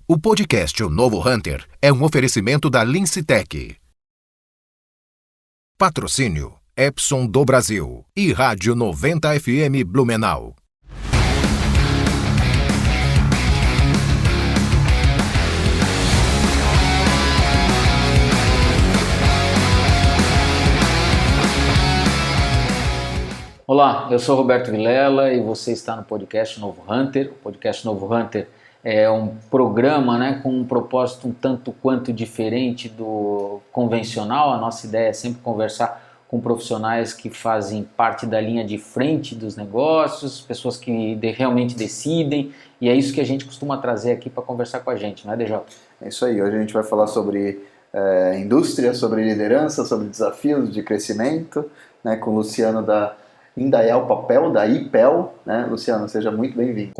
O podcast O Novo Hunter é um oferecimento da Lincitec. Patrocínio Epson do Brasil e Rádio 90 FM Blumenau. Olá, eu sou Roberto Vilela e você está no podcast Novo Hunter. O podcast Novo Hunter é um programa, com um propósito um tanto quanto diferente do convencional. A nossa ideia é sempre conversar com profissionais que fazem parte da linha de frente dos negócios, pessoas que realmente decidem, e é isso que a gente costuma trazer aqui para conversar com a gente, não é, DJ? É isso aí, hoje a gente vai falar sobre indústria, sobre liderança, sobre desafios de crescimento, com o Luciano da Indaial Papel, da IPEL, Luciano, seja muito bem-vindo. Muito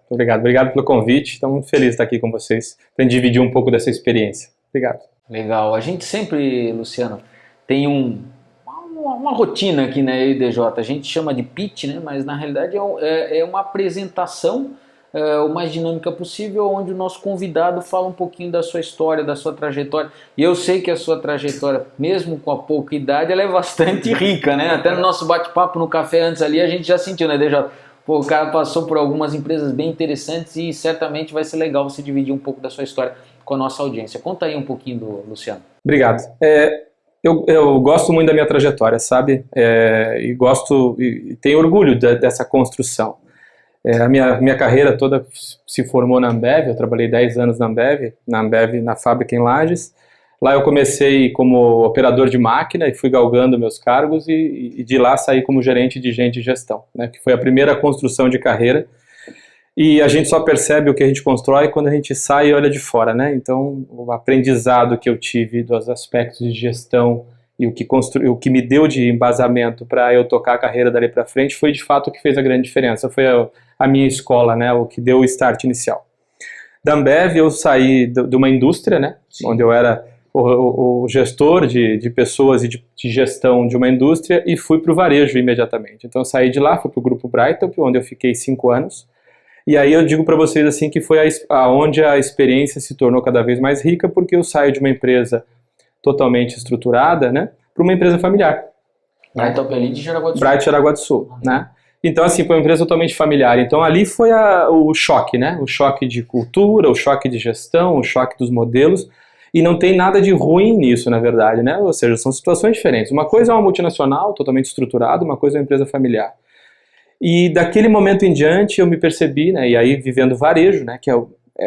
obrigado pelo convite, estou muito feliz de estar aqui com vocês, para dividir um pouco dessa experiência. Obrigado. Legal, a gente sempre, Luciano, tem uma rotina aqui, eu e DJ, a gente chama de pitch, mas na realidade é uma apresentação o mais dinâmica possível, onde o nosso convidado fala um pouquinho da sua história, da sua trajetória. E eu sei que a sua trajetória, mesmo com a pouca idade, ela é bastante rica, Até no nosso bate-papo no café antes ali, a gente já sentiu, DJ? Pô, o cara passou por algumas empresas bem interessantes e certamente vai ser legal você dividir um pouco da sua história com a nossa audiência. Conta aí um pouquinho do Luciano. Obrigado. Eu gosto muito da minha trajetória, sabe? E tenho orgulho dessa construção. A minha carreira toda se formou na Ambev, eu trabalhei 10 anos na Ambev, na fábrica em Lages. Lá eu comecei como operador de máquina e fui galgando meus cargos e de lá saí como gerente de gente de gestão, que foi a primeira construção de carreira. E a gente só percebe o que a gente constrói quando a gente sai e olha de fora, Então, o aprendizado que eu tive dos aspectos de gestão e o que me deu de embasamento para eu tocar a carreira dali para frente foi de fato o que fez a grande diferença. Foi a minha escola, o que deu o start inicial. Da Ambev eu saí de uma indústria, onde eu era o gestor de pessoas e de gestão de uma indústria e fui para o varejo imediatamente. Então eu saí de lá, fui para o Grupo Breithaupt, onde eu fiquei 5 anos. E aí eu digo para vocês assim que foi onde a experiência se tornou cada vez mais rica, porque eu saio de uma empresa totalmente estruturada, para uma empresa familiar. Breithaupt ali de Jaraguá do Sul. Breithaupt, Jaraguá do Sul, Então, assim, foi uma empresa totalmente familiar. Então, ali foi o choque, O choque de cultura, o choque de gestão, o choque dos modelos. E não tem nada de ruim nisso, na verdade, Ou seja, são situações diferentes. Uma coisa é uma multinacional, totalmente estruturada, uma coisa é uma empresa familiar. E daquele momento em diante, eu me percebi, e aí vivendo varejo, que é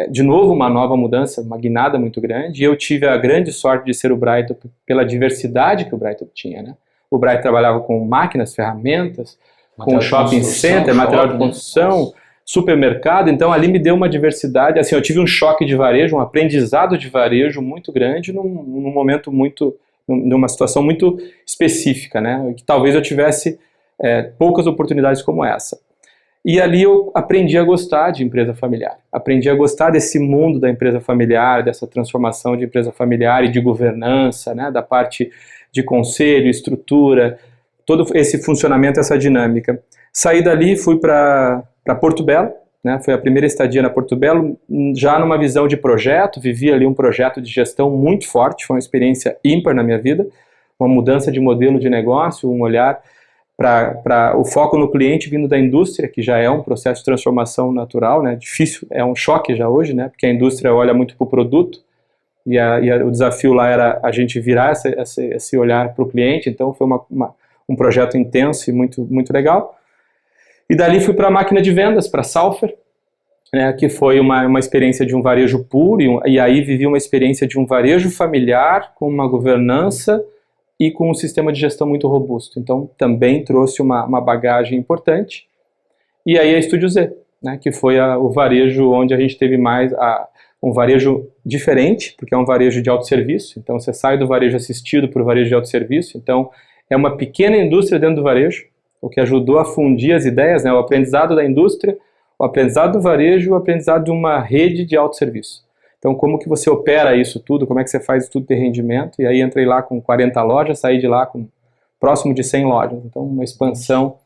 de novo uma nova mudança, uma guinada muito grande, e eu tive a grande sorte de ser o Breithaupt pela diversidade que o Breithaupt tinha, O Breithaupt trabalhava com máquinas, ferramentas, com shopping center, material de construção, supermercado, então ali me deu uma diversidade, assim, eu tive um choque de varejo, um aprendizado de varejo muito grande num momento numa situação muito específica, que talvez eu tivesse poucas oportunidades como essa. E ali eu aprendi a gostar de empresa familiar, aprendi a gostar desse mundo da empresa familiar, dessa transformação de empresa familiar e de governança, da parte de conselho, estrutura, todo esse funcionamento, essa dinâmica. Saí dali, fui para Porto Belo, foi a primeira estadia na Porto Belo, já numa visão de projeto, vivi ali um projeto de gestão muito forte, foi uma experiência ímpar na minha vida, uma mudança de modelo de negócio, um olhar para o foco no cliente vindo da indústria, que já é um processo de transformação natural, difícil, é um choque já hoje, porque a indústria olha muito para o produto, e o desafio lá era a gente virar esse olhar para o cliente, então foi um projeto intenso e muito, muito legal. E dali fui para a máquina de vendas, para a Salfer, que foi uma experiência de um varejo puro, e aí vivi uma experiência de um varejo familiar, com uma governança e com um sistema de gestão muito robusto. Então, também trouxe uma bagagem importante. E aí a Estúdio Z, que foi o varejo onde a gente teve mais um varejo diferente, porque é um varejo de autosserviço. Então, você sai do varejo assistido para o varejo de autosserviço. Então, é uma pequena indústria dentro do varejo, o que ajudou a fundir as ideias, o aprendizado da indústria, o aprendizado do varejo, o aprendizado de uma rede de autosserviço. Então, como que você opera isso tudo, como é que você faz isso tudo ter rendimento, e aí entrei lá com 40 lojas, saí de lá com próximo de 100 lojas. Então, uma expansão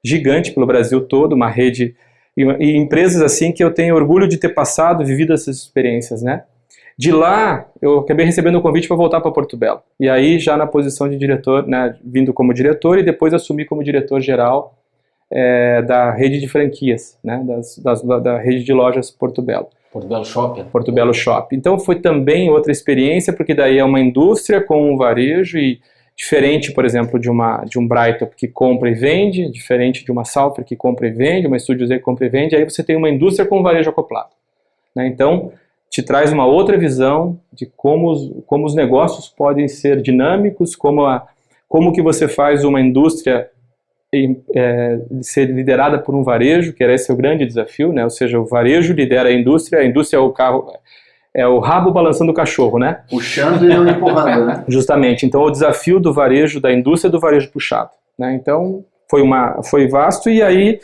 gigante pelo Brasil todo, uma rede E empresas assim que eu tenho orgulho de ter passado, vivido essas experiências, né? De lá, eu acabei recebendo o convite para voltar para Porto Belo. E aí, já na posição de diretor, né, vindo como diretor, e depois assumi como diretor-geral da rede de franquias, né, da rede de lojas Porto Belo. Porto Belo Shopping. Porto Belo Shopping. Então, foi também outra experiência, porque daí é uma indústria com um varejo, e diferente, por exemplo, de um Brighton que compra e vende, diferente de uma Salfer que compra e vende, uma Estúdio Z que compra e vende, aí você tem uma indústria com varejo acoplado, né? Então, te traz uma outra visão de como os negócios podem ser dinâmicos, como que você faz uma indústria ser liderada por um varejo, que era esse o grande desafio, né? Ou seja, o varejo lidera a indústria é o carro, é o rabo balançando o cachorro, né? Puxando e não empurrando, né? Justamente. Então, o desafio do varejo, da indústria do varejo puxado, né? Então, foi vasto, e aí,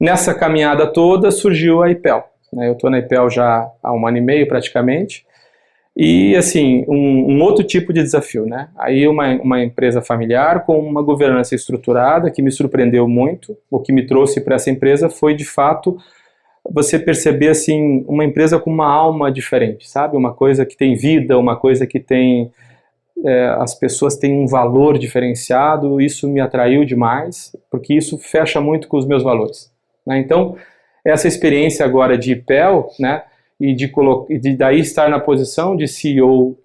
nessa caminhada toda, surgiu a IPEL, né? Eu estou na IPEL já há 1 ano e meio, praticamente, e, assim, um outro tipo de desafio, né? Aí, uma empresa familiar com uma governança estruturada, que me surpreendeu muito. O que me trouxe para essa empresa foi, de fato, você perceber, assim, uma empresa com uma alma diferente, sabe? Uma coisa que tem vida, uma coisa que tem... as pessoas têm um valor diferenciado. Isso me atraiu demais, porque isso fecha muito com os meus valores, né? Então, essa experiência agora de IPEL, né, e de daí estar na posição de CEO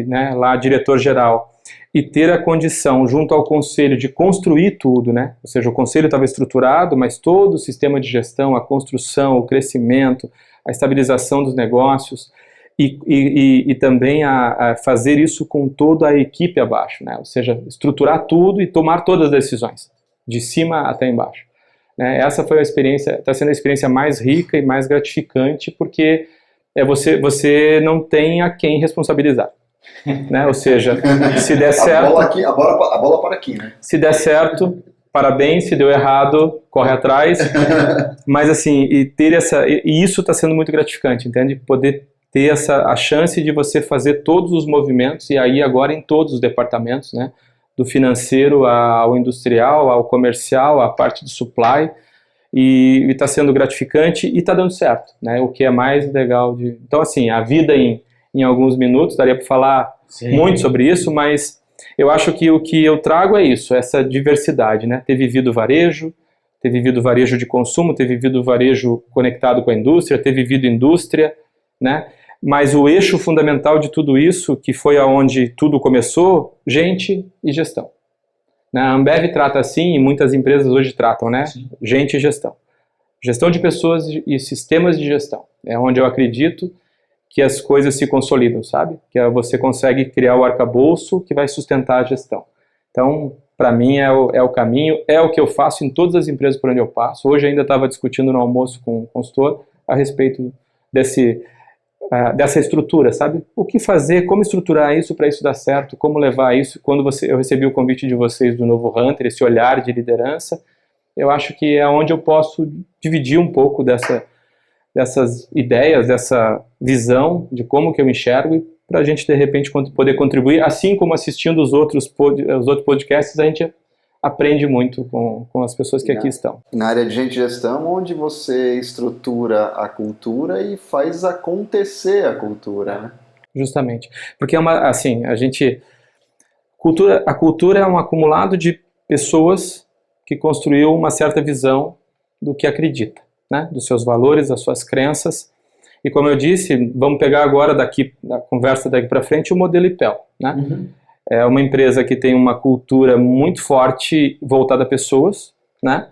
né, lá diretor-geral, e ter a condição, junto ao conselho, de construir tudo, né? Ou seja, o conselho estava estruturado, mas todo o sistema de gestão, a construção, o crescimento, a estabilização dos negócios, e também a fazer isso com toda a equipe abaixo, né? Ou seja, estruturar tudo e tomar todas as decisões, de cima até embaixo, né? Essa foi está sendo a experiência mais rica e mais gratificante, porque você não tem a quem responsabilizar, né? Ou seja, se der certo... A bola para aqui, né? Se der certo, parabéns. Se deu errado, corre atrás. Mas, assim, e isso está sendo muito gratificante, entende? Poder ter a chance de você fazer todos os movimentos, e aí agora em todos os departamentos, né? Do financeiro ao industrial, ao comercial, à parte de supply, e está sendo gratificante e está dando certo, né? O que é mais legal Então, assim, a vida em alguns minutos, daria para falar muito sobre isso, mas eu acho que o que eu trago é isso, essa diversidade, né? Ter vivido varejo de consumo, ter vivido varejo conectado com a indústria, ter vivido indústria, né? Mas o eixo fundamental de tudo isso, que foi aonde tudo começou, gente e gestão. A Ambev trata assim, e muitas empresas hoje tratam, né? Sim. Gente e gestão. Gestão de pessoas e sistemas de gestão. É onde eu acredito que as coisas se consolidam, sabe? Que você consegue criar o arcabouço que vai sustentar a gestão. Então, para mim, é o caminho, é o que eu faço em todas as empresas por onde eu passo. Hoje ainda estava discutindo no almoço com o consultor a respeito dessa estrutura, sabe? O que fazer, como estruturar isso para isso dar certo, como levar isso. Quando eu recebi o convite de vocês do Novo Hunter, esse olhar de liderança, eu acho que é onde eu posso dividir um pouco dessas ideias, dessa visão de como que eu enxergo, e para a gente, de repente, poder contribuir, assim como assistindo os outros podcasts, a gente aprende muito com as pessoas que aqui estão. Na área de gente e gestão, onde você estrutura a cultura e faz acontecer a cultura, né? Justamente. Porque a cultura é um acumulado de pessoas que construiu uma certa visão do que acredita, né? Dos seus valores, das suas crenças. E como eu disse, vamos pegar agora da conversa daqui para frente, o modelo IPEL, né? Uhum. É uma empresa que tem uma cultura muito forte voltada a pessoas, né?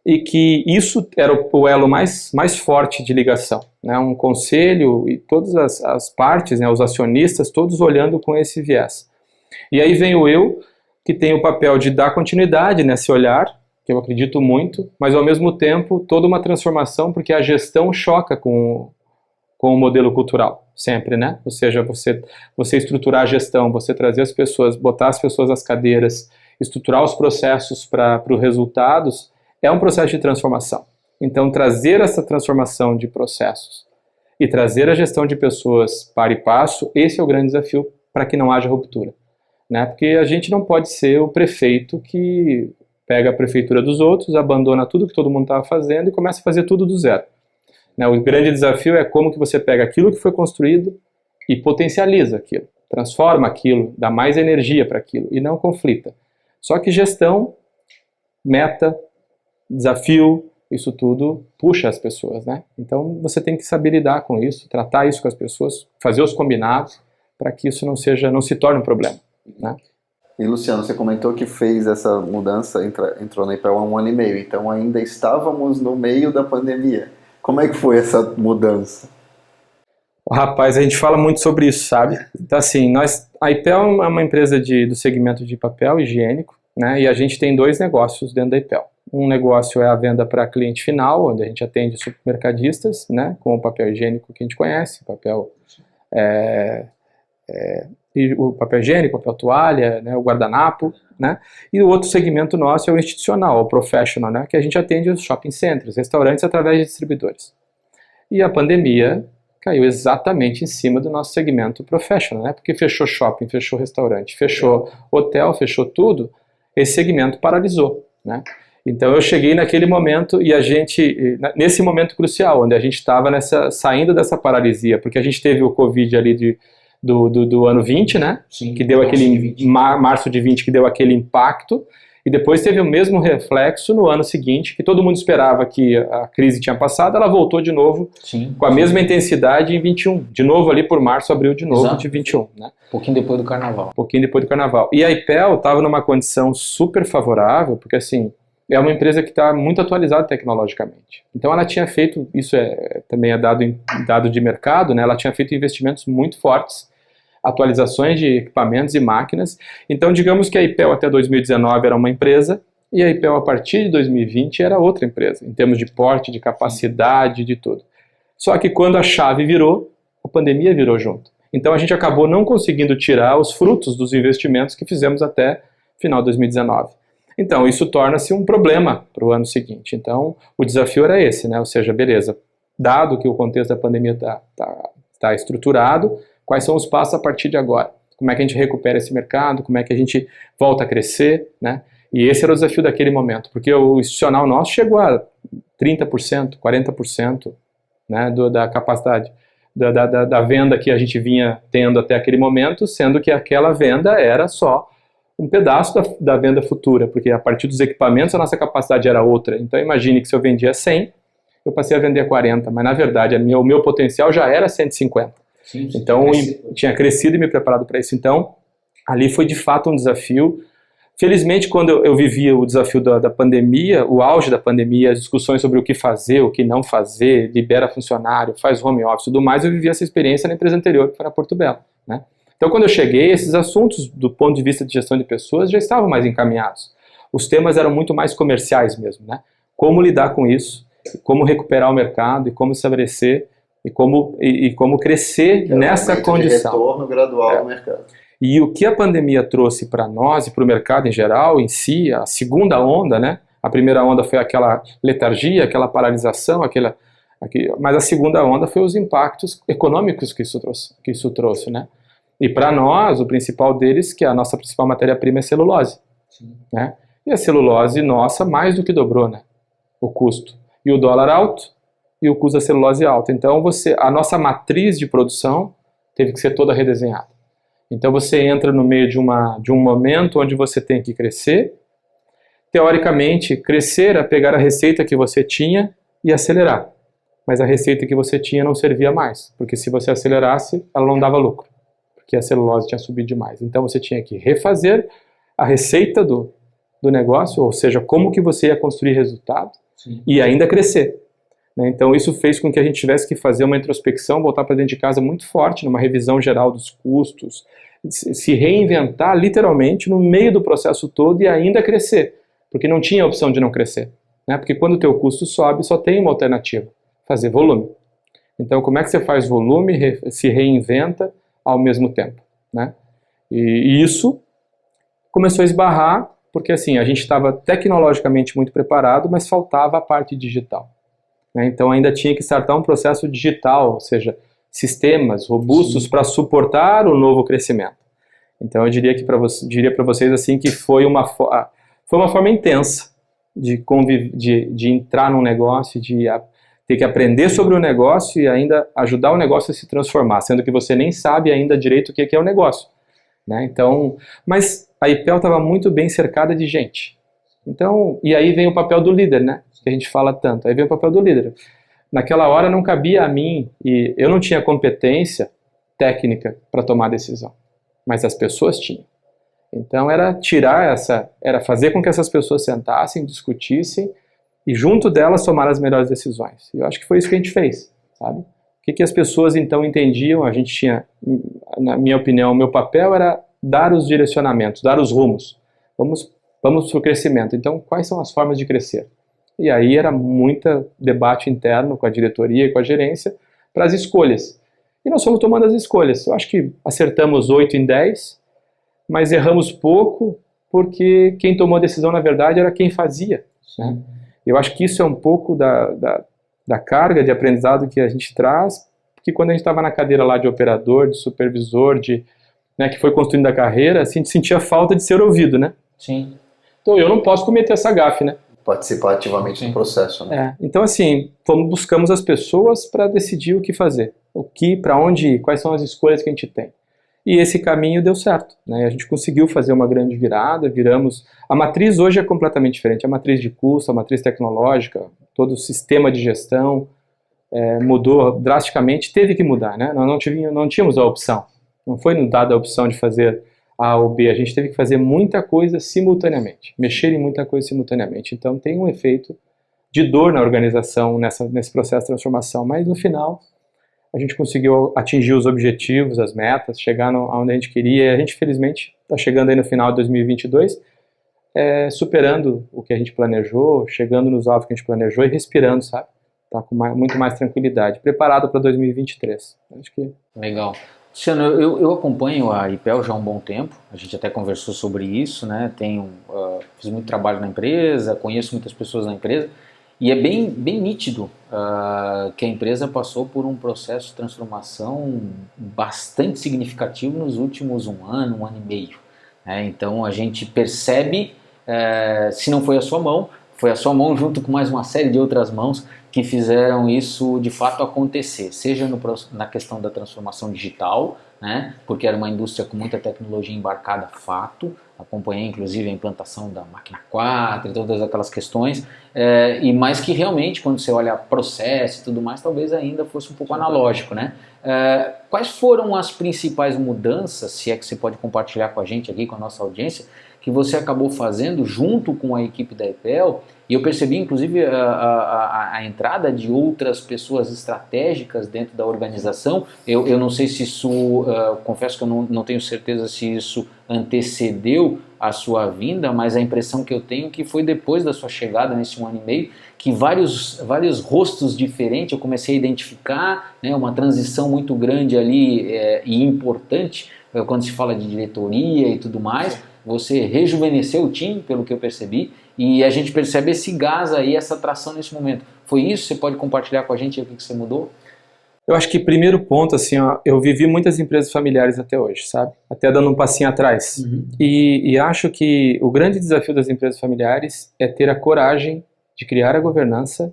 E que isso era o elo mais forte de ligação, né? Um conselho e todas as partes, né? Os acionistas, todos olhando com esse viés. E aí vem eu, que tem o papel de dar continuidade nesse olhar, que eu acredito muito, mas ao mesmo tempo toda uma transformação, porque a gestão choca com o modelo cultural, sempre, né? Ou seja, você estruturar a gestão, você trazer as pessoas, botar as pessoas nas cadeiras, estruturar os processos para os resultados, é um processo de transformação. Então, trazer essa transformação de processos e trazer a gestão de pessoas para e passo, esse é o grande desafio para que não haja ruptura, né? Porque a gente não pode ser o prefeito que Pega a prefeitura dos outros, abandona tudo que todo mundo estava fazendo e começa a fazer tudo do zero. Né? O grande desafio é como que você pega aquilo que foi construído e potencializa aquilo, transforma aquilo, dá mais energia para aquilo e não conflita. Só que gestão, meta, desafio, isso tudo puxa as pessoas, né? Então você tem que saber lidar com isso, tratar isso com as pessoas, fazer os combinados para que isso não se torne um problema, né? E Luciano, você comentou que fez essa mudança, entrou na IPEL há 1 ano e meio, então ainda estávamos no meio da pandemia. Como é que foi essa mudança? Rapaz, a gente fala muito sobre isso, sabe? Então assim, a IPEL é uma empresa do segmento de papel higiênico, né? E a gente tem 2 negócios dentro da IPEL. Um negócio é a venda para cliente final, onde a gente atende supermercadistas, né, com o papel higiênico que a gente conhece, o papel higiênico, papel toalha, né, o guardanapo, né, e o outro segmento nosso é o institucional, o professional, né, que a gente atende os shopping centers, restaurantes através de distribuidores. E a pandemia caiu exatamente em cima do nosso segmento professional, né, porque fechou shopping, fechou restaurante, fechou hotel, fechou tudo, esse segmento paralisou, né. Então eu cheguei naquele momento e nesse momento crucial, onde a gente estava saindo dessa paralisia, porque a gente teve o Covid ali do ano 20, né? Sim, que deu março de 20, que deu aquele impacto, e depois teve o mesmo reflexo no ano seguinte, que todo mundo esperava que a crise tinha passado, ela voltou de novo com a mesma intensidade em 21, de novo ali por março, abril de novo. Exato. De 21, né? Pouquinho depois do carnaval. Pouquinho depois do carnaval. E a IPEL estava numa condição super favorável, porque assim, é uma empresa que está muito atualizada tecnologicamente. Então ela tinha feito, isso também é dado de mercado, né? Ela tinha feito investimentos muito fortes, atualizações de equipamentos e máquinas. Então digamos que a IPEL até 2019 era uma empresa, e a IPEL a partir de 2020 era outra empresa, em termos de porte, de capacidade, de tudo. Só que quando a chave virou, a pandemia virou junto. Então a gente acabou não conseguindo tirar os frutos dos investimentos que fizemos até final de 2019. Então, isso torna-se um problema para o ano seguinte. Então, o desafio era esse, né? Ou seja, beleza, dado que o contexto da pandemia está estruturado, quais são os passos a partir de agora? Como é que a gente recupera esse mercado? Como é que a gente volta a crescer, né? E esse era o desafio daquele momento, porque o institucional nosso chegou a 30%, 40%, né, da capacidade da venda que a gente vinha tendo até aquele momento, sendo que aquela venda era só um pedaço da venda futura, porque a partir dos equipamentos a nossa capacidade era outra. Então imagine que se eu vendia 100, eu passei a vender 40, mas na verdade o meu potencial já era 150. Sim, então eu tinha crescido e me preparado para isso. Então ali foi de fato um desafio. Felizmente, quando eu vivia o desafio da pandemia, o auge da pandemia, as discussões sobre o que fazer, o que não fazer, libera funcionário, faz home office e tudo mais, eu vivia essa experiência na empresa anterior, que foi na Porto Belo, né? Então, quando eu cheguei, esses assuntos, do ponto de vista de gestão de pessoas, já estavam mais encaminhados. Os temas eram muito mais comerciais mesmo, né? Como lidar com isso, como recuperar o mercado, e como estabelecer, e como crescer nessa condição. De retorno gradual ao mercado. E o que a pandemia trouxe para nós e para o mercado em geral, em si, a segunda onda, né? A primeira onda foi aquela letargia, aquela paralisação, mas a segunda onda foi os impactos econômicos que isso trouxe, né? E para nós, o principal deles, que a nossa principal matéria-prima é celulose. Né? E a celulose nossa mais do que dobrou, né? O custo. E o dólar alto e o custo da celulose alto. Então a nossa matriz de produção teve que ser toda redesenhada. Então você entra no meio de um momento onde você tem que crescer. Teoricamente, crescer é pegar a receita que você tinha e acelerar. Mas a receita que você tinha não servia mais, porque se você acelerasse, ela não dava lucro, porque a celulose tinha subido demais. Então você tinha que refazer a receita do negócio, ou seja, como que você ia construir resultado. Sim. E ainda crescer. Né? Então isso fez com que a gente tivesse que fazer uma introspecção, voltar para dentro de casa muito forte, numa revisão geral dos custos, se reinventar literalmente no meio do processo todo e ainda crescer, porque não tinha opção de não crescer. Né? Porque quando o teu custo sobe, só tem uma alternativa, fazer volume. Então como é que você faz volume, se reinventa ao mesmo tempo, né? E isso começou a esbarrar, porque assim, a gente estava tecnologicamente muito preparado, mas faltava a parte digital, né? Então ainda tinha que startar um processo digital, ou seja, sistemas robustos para suportar o novo crescimento. Então eu diria para vocês assim que foi foi uma forma intensa de entrar num negócio, ter que aprender sobre o negócio e ainda ajudar o negócio a se transformar, sendo que você nem sabe ainda direito o que é o negócio, né? Então, mas a IPEL estava muito bem cercada de gente. Então, e aí vem o papel do líder, né? Que a gente fala tanto. Aí vem o papel do líder. Naquela hora não cabia a mim, e eu não tinha competência técnica para tomar decisão, mas as pessoas tinham. Então era fazer com que essas pessoas sentassem, discutissem e junto delas tomar as melhores decisões. E eu acho que foi isso que a gente fez, sabe? O que as pessoas então entendiam? A gente tinha, na minha opinião, o meu papel era dar os direcionamentos, dar os rumos. Vamos para o crescimento. Então, quais são as formas de crescer? E aí era muito debate interno com a diretoria e com a gerência para as escolhas. E nós fomos tomando as escolhas. Eu acho que acertamos 8 em 10, mas erramos pouco, porque quem tomou a decisão, na verdade, era quem fazia, né? Eu acho que isso é um pouco da carga de aprendizado que a gente traz, porque quando a gente estava na cadeira lá de operador, de supervisor, né, que foi construindo a carreira, assim, a gente sentia falta de ser ouvido, né? Sim. Então eu não posso cometer essa gafe, né? Participar ativamente do processo, né? Então assim, buscamos as pessoas para decidir o que fazer, para onde ir, quais são as escolhas que a gente tem. E esse caminho deu certo, né? A gente conseguiu fazer uma grande virada, a matriz hoje é completamente diferente, a matriz de custo, a matriz tecnológica, todo o sistema de gestão mudou drasticamente, teve que mudar, né? Nós não tínhamos a opção, não foi nos dada a opção de fazer A ou B, a gente teve que fazer muita coisa simultaneamente, mexer em muita coisa simultaneamente, então tem um efeito de dor na organização nesse processo de transformação, mas no final a gente conseguiu atingir os objetivos, as metas, chegar onde a gente queria, e a gente felizmente está chegando aí no final de 2022, superando o que a gente planejou, chegando nos alvos que a gente planejou e respirando, sabe? Tá com muito mais tranquilidade, preparado para 2023. Acho que... Legal. Luciano, eu acompanho a IPEL já há um bom tempo, a gente até conversou sobre isso, né? Fiz muito trabalho na empresa, conheço muitas pessoas na empresa, e é bem nítido que a empresa passou por um processo de transformação bastante significativo nos últimos um ano e meio. Né? Então a gente percebe, se não foi a sua mão, foi a sua mão junto com mais uma série de outras mãos que fizeram isso de fato acontecer, seja na questão da transformação digital, né, porque era uma indústria com muita tecnologia embarcada, fato, acompanhei inclusive a implantação da máquina 4 e todas aquelas questões, e mais que realmente quando você olha processo e tudo mais, talvez ainda fosse um pouco analógico, né? Quais foram as principais mudanças, se é que você pode compartilhar com a gente aqui, com a nossa audiência, que você acabou fazendo junto com a equipe da IPEL? E eu percebi inclusive a entrada de outras pessoas estratégicas dentro da organização. Eu não sei se isso, confesso que eu não tenho certeza se isso antecedeu a sua vinda, mas a impressão que eu tenho que foi depois da sua chegada nesse 1 ano e meio, que vários rostos diferentes eu comecei a identificar, né, uma transição muito grande ali e importante quando se fala de diretoria e tudo mais. Você rejuvenesceu o time, pelo que eu percebi, e a gente percebe esse gás aí, essa atração nesse momento. Foi isso? Você pode compartilhar com a gente o que você mudou? Eu acho que primeiro ponto, assim, eu vivi muitas empresas familiares até hoje, sabe? Até dando um passinho atrás. Uhum. E acho que o grande desafio das empresas familiares é ter a coragem de criar a governança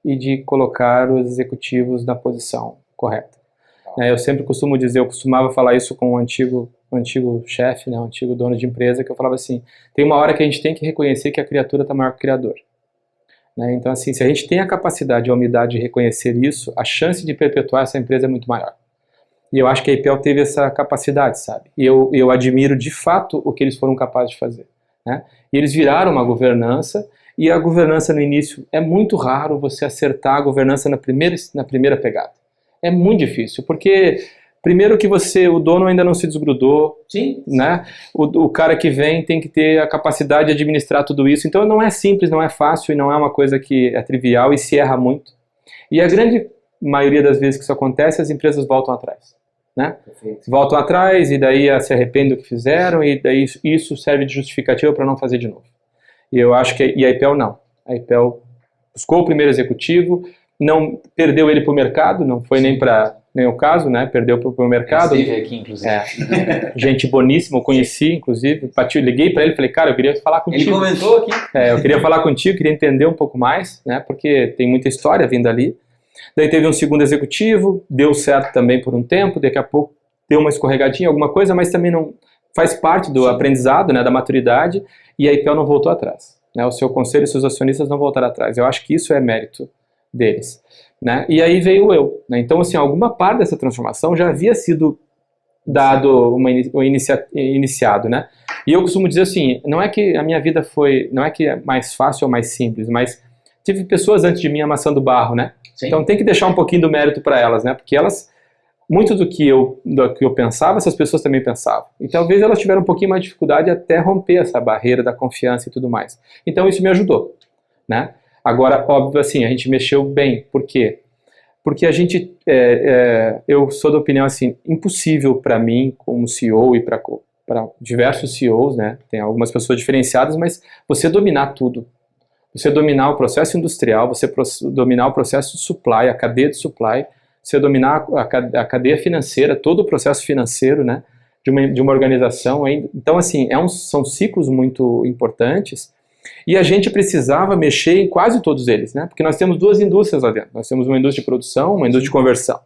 e de colocar os executivos na posição correta. Eu sempre costumo dizer, eu costumava falar isso com um antigo chefe, né, um antigo dono de empresa, que eu falava assim, tem uma hora que a gente tem que reconhecer que a criatura está maior que o criador. Né? Então, assim, se a gente tem a capacidade e a humildade de reconhecer isso, a chance de perpetuar essa empresa é muito maior. E eu acho que a IPEL teve essa capacidade, sabe? E eu admiro de fato o que eles foram capazes de fazer. Né? E eles viraram uma governança, e a governança no início, é muito raro você acertar a governança na primeira pegada. É muito difícil, porque primeiro que o dono ainda não se desgrudou, sim, né? O cara que vem tem que ter a capacidade de administrar tudo isso, então não é simples, não é fácil e não é uma coisa que é trivial e se erra muito. E a grande maioria das vezes que isso acontece, as empresas voltam atrás, né? Perfeito. Voltam atrás e daí se arrependem do que fizeram e daí isso serve de justificativa para não fazer de novo. E eu acho que a IPEL não. A IPEL buscou o primeiro executivo, não perdeu ele para o mercado, não foi nem para nem o caso, né? Perdeu para o mercado. Ele esteve aqui, inclusive. Gente boníssima, eu conheci, inclusive. Liguei para ele e falei, cara, eu queria falar contigo. Ele comentou aqui. Eu queria falar contigo, queria entender um pouco mais, né? Porque tem muita história vindo ali. Daí teve um segundo executivo, deu certo também por um tempo, daqui a pouco deu uma escorregadinha, alguma coisa, mas também não faz parte do aprendizado, né, da maturidade, e a IPEL não voltou atrás. Né? O seu conselho e seus acionistas não voltaram atrás. Eu acho que isso é mérito deles. Né? E aí veio eu. Né? Então, assim, alguma parte dessa transformação já havia sido dado, iniciado. Né? E eu costumo dizer assim, não é que a minha vida não é que é mais fácil ou mais simples, mas tive pessoas antes de mim amassando barro, né? Sim. Então tem que deixar um pouquinho do mérito para elas, né? Porque elas, muito do que eu pensava, essas pessoas também pensavam. E talvez elas tiveram um pouquinho mais de dificuldade até romper essa barreira da confiança e tudo mais. Então isso me ajudou, né? Agora, óbvio, assim, a gente mexeu bem. Por quê? Porque a gente, eu sou da opinião assim, impossível para mim, como CEO e para diversos CEOs, né? Tem algumas pessoas diferenciadas, mas você dominar tudo. Você dominar o processo industrial, você dominar o processo de supply, a cadeia de supply, você dominar a cadeia financeira, todo o processo financeiro, né, de uma organização. Então, assim, são ciclos muito importantes e a gente precisava mexer em quase todos eles, né, porque nós temos duas indústrias lá dentro. Nós temos uma indústria de produção, uma indústria de conversão.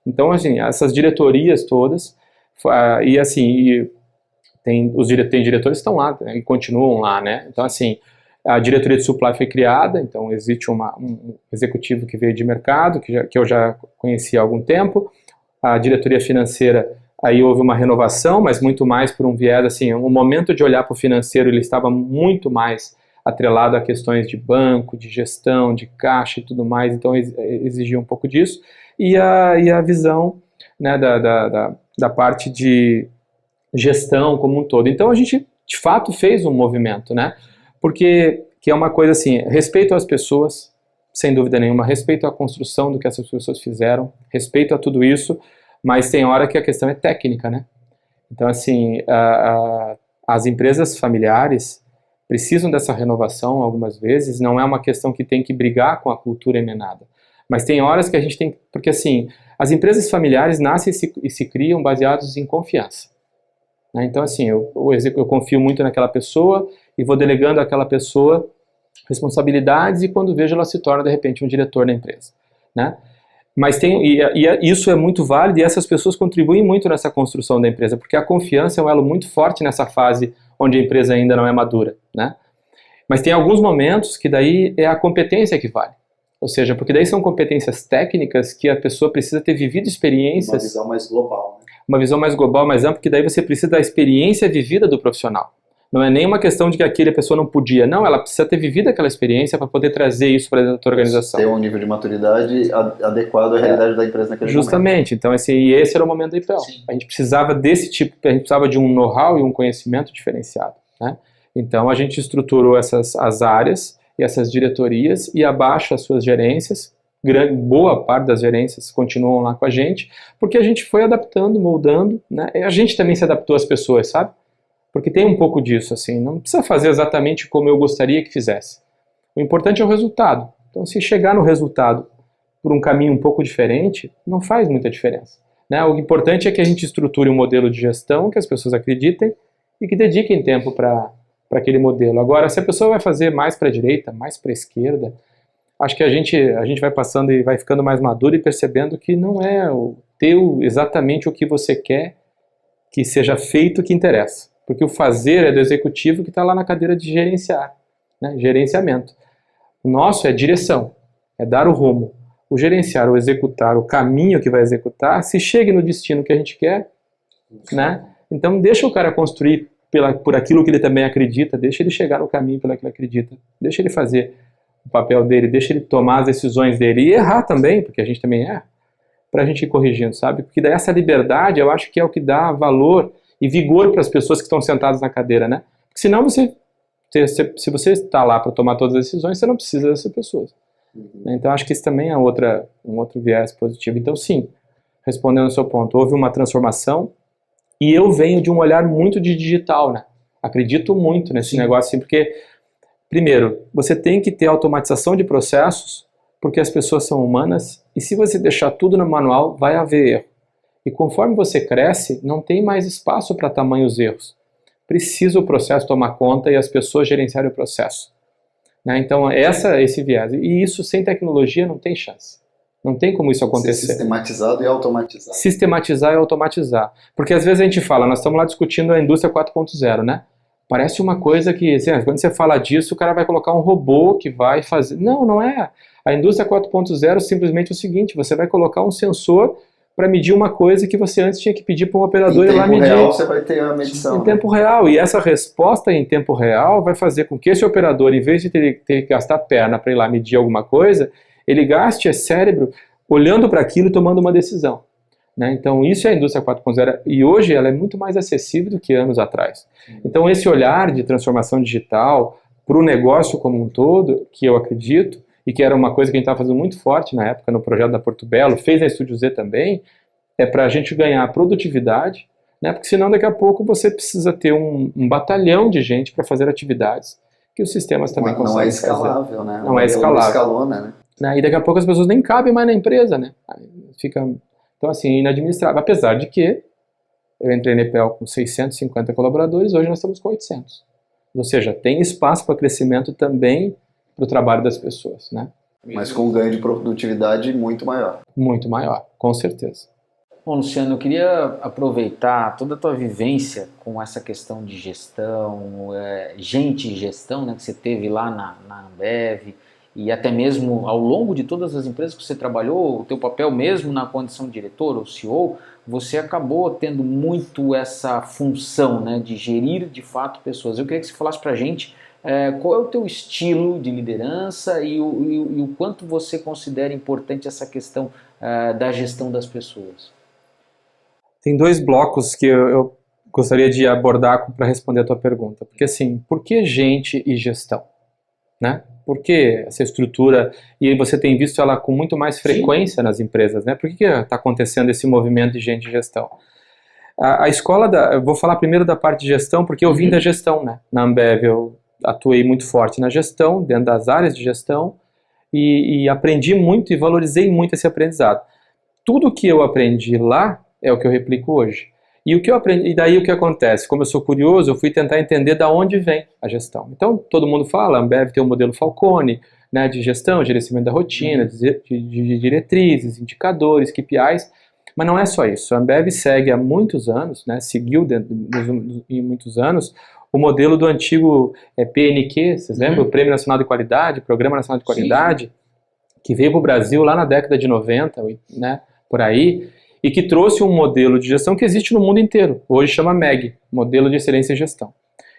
Então, assim, essas diretorias todas, e assim, tem diretores que estão lá, né, e continuam lá, né, então, assim, a diretoria de supply foi criada, então existe um executivo que veio de mercado, que eu já conheci há algum tempo. A diretoria financeira, aí houve uma renovação, mas muito mais por um viés, assim, o momento de olhar para o financeiro, ele estava muito mais atrelado a questões de banco, de gestão, de caixa e tudo mais, então exigia um pouco disso. E a visão, né, da parte de gestão como um todo. Então a gente, de fato, fez um movimento, né? Porque que é uma coisa assim, respeito às pessoas, sem dúvida nenhuma, respeito à construção do que essas pessoas fizeram, respeito a tudo isso, mas tem hora que a questão é técnica, né? Então, assim, as empresas familiares precisam dessa renovação algumas vezes, não é uma questão que tem que brigar com a cultura emenada, mas tem horas que a gente tem, porque assim, as empresas familiares nascem e se criam baseados em confiança. Né? Então, assim, eu confio muito naquela pessoa e vou delegando àquela pessoa responsabilidades e quando vejo ela se torna, de repente, um diretor da empresa. Né? Mas isso é muito válido e essas pessoas contribuem muito nessa construção da empresa, porque a confiança é um elo muito forte nessa fase onde a empresa ainda não é madura. Né? Mas tem alguns momentos que daí é a competência que vale. Ou seja, porque daí são competências técnicas que a pessoa precisa ter vivido experiências... Uma visão mais global. Né? Uma visão mais global, mais ampla, porque daí você precisa da experiência vivida do profissional. Não é nem uma questão de que aquela pessoa não podia. Não, ela precisa ter vivido aquela experiência para poder trazer isso para dentro da organização. Ter um nível de maturidade adequado à realidade da empresa naquele momento. Justamente. Então, assim, esse era o momento da IPEL. Sim. A gente precisava desse tipo, a gente precisava de um know-how e um conhecimento diferenciado. Né? Então, a gente estruturou as áreas e essas diretorias e abaixo as suas gerências. Boa parte das gerências continuam lá com a gente, porque a gente foi adaptando, moldando. Né? A gente também se adaptou às pessoas, sabe? Porque tem um pouco disso, assim, não precisa fazer exatamente como eu gostaria que fizesse. O importante é o resultado. Então, se chegar no resultado por um caminho um pouco diferente, não faz muita diferença. Né? O importante é que a gente estruture um modelo de gestão, que as pessoas acreditem e que dediquem tempo para aquele modelo. Agora, se a pessoa vai fazer mais para a direita, mais para a esquerda, acho que a gente vai passando e vai ficando mais maduro e percebendo que não é exatamente o que você quer que seja feito que interessa. Porque o fazer é do executivo que está lá na cadeira de gerenciar, né? Gerenciamento. O nosso é direção, é dar o rumo. O gerenciar, o executar, o caminho que vai executar, se chegue no destino que a gente quer, né? Então deixa o cara construir por aquilo que ele também acredita, deixa ele chegar no caminho pelo que ele acredita, deixa ele fazer o papel dele, deixa ele tomar as decisões dele e errar também, porque a gente também erra, para a gente ir corrigindo, sabe? Porque daí essa liberdade eu acho que é o que dá valor e vigor para as pessoas que estão sentadas na cadeira, né? Porque senão se você está lá para tomar todas as decisões, você não precisa dessas pessoas. Então acho que isso também é um outro viés positivo. Então sim, respondendo ao seu ponto, houve uma transformação e eu venho de um olhar muito de digital, né? Acredito muito nesse negócio, assim, porque primeiro, você tem que ter automatização de processos, porque as pessoas são humanas e se você deixar tudo no manual, vai haver erro. E conforme você cresce, não tem mais espaço para tamanhos erros. Precisa o processo tomar conta e as pessoas gerenciarem o processo. Né? Então, esse viés. E isso sem tecnologia não tem chance. Não tem como isso acontecer. Sistematizado e automatizado. Sistematizar e automatizar. Porque às vezes a gente fala, nós estamos lá discutindo a indústria 4.0, né? Parece uma coisa que, assim, quando você fala disso, o cara vai colocar um robô que vai fazer... Não, não é. A indústria 4.0 simplesmente é o seguinte, você vai colocar um sensor para medir uma coisa que você antes tinha que pedir para um operador ir lá medir. Em tempo real você vai ter a medição. Em tempo real. E essa resposta em tempo real vai fazer com que esse operador, em vez de ter que gastar perna para ir lá medir alguma coisa, ele gaste cérebro olhando para aquilo e tomando uma decisão. Né? Então isso é a indústria 4.0 e hoje ela é muito mais acessível do que anos atrás. Então esse olhar de transformação digital para o negócio como um todo, que eu acredito, e que era uma coisa que a gente estava fazendo muito forte na época no projeto da Porto Belo, fez na Estúdio Z também, é para a gente ganhar produtividade, né? Porque senão daqui a pouco você precisa ter um batalhão de gente para fazer atividades que os sistemas também conseguem fazer. Não é escalável, né? Não é escalável. Escalona, né? E daqui a pouco as pessoas nem cabem mais na empresa, né? Fica, então assim, inadministrável. Apesar de que eu entrei na EPEL com 650 colaboradores, hoje nós estamos com 800. Ou seja, tem espaço para crescimento também para o trabalho das pessoas, né? Mas com um ganho de produtividade muito maior. Muito maior, com certeza. Bom, Luciano, eu queria aproveitar toda a tua vivência com essa questão de gestão, gente e gestão, né, que você teve lá na Ambev, e até mesmo ao longo de todas as empresas que você trabalhou, o teu papel mesmo na condição de diretor ou CEO, você acabou tendo muito essa função, né, de gerir de fato pessoas. Eu queria que você falasse para a gente qual é o teu estilo de liderança e o quanto você considera importante essa questão da gestão das pessoas. Tem dois blocos que eu gostaria de abordar para responder a tua pergunta. Porque assim, por que gente e gestão? Né? Por que essa estrutura, e você tem visto ela com muito mais frequência Sim. nas empresas, né? Por que está acontecendo esse movimento de gente e gestão? A escola, eu vou falar primeiro da parte de gestão, porque eu vim da gestão, né? Na Ambev eu atuei muito forte na gestão, dentro das áreas de gestão, e aprendi muito e valorizei muito esse aprendizado. Tudo que eu aprendi lá é o que eu replico hoje. E o que eu aprendi, e daí o que acontece? Como eu sou curioso, eu fui tentar entender de onde vem a gestão. Então, todo mundo fala, a Ambev tem o modelo Falcone, né, de gestão, gerenciamento da rotina, de diretrizes, indicadores, KPIs, mas não é só isso. A Ambev segue há muitos anos, né, seguiu em muitos anos, o modelo do antigo PNQ, vocês lembram? O Prêmio Nacional de Qualidade, Programa Nacional de Qualidade, Sim. que veio para o Brasil lá na década de 90, né, por aí, e que trouxe um modelo de gestão que existe no mundo inteiro. Hoje chama MEG, Modelo de Excelência em Gestão.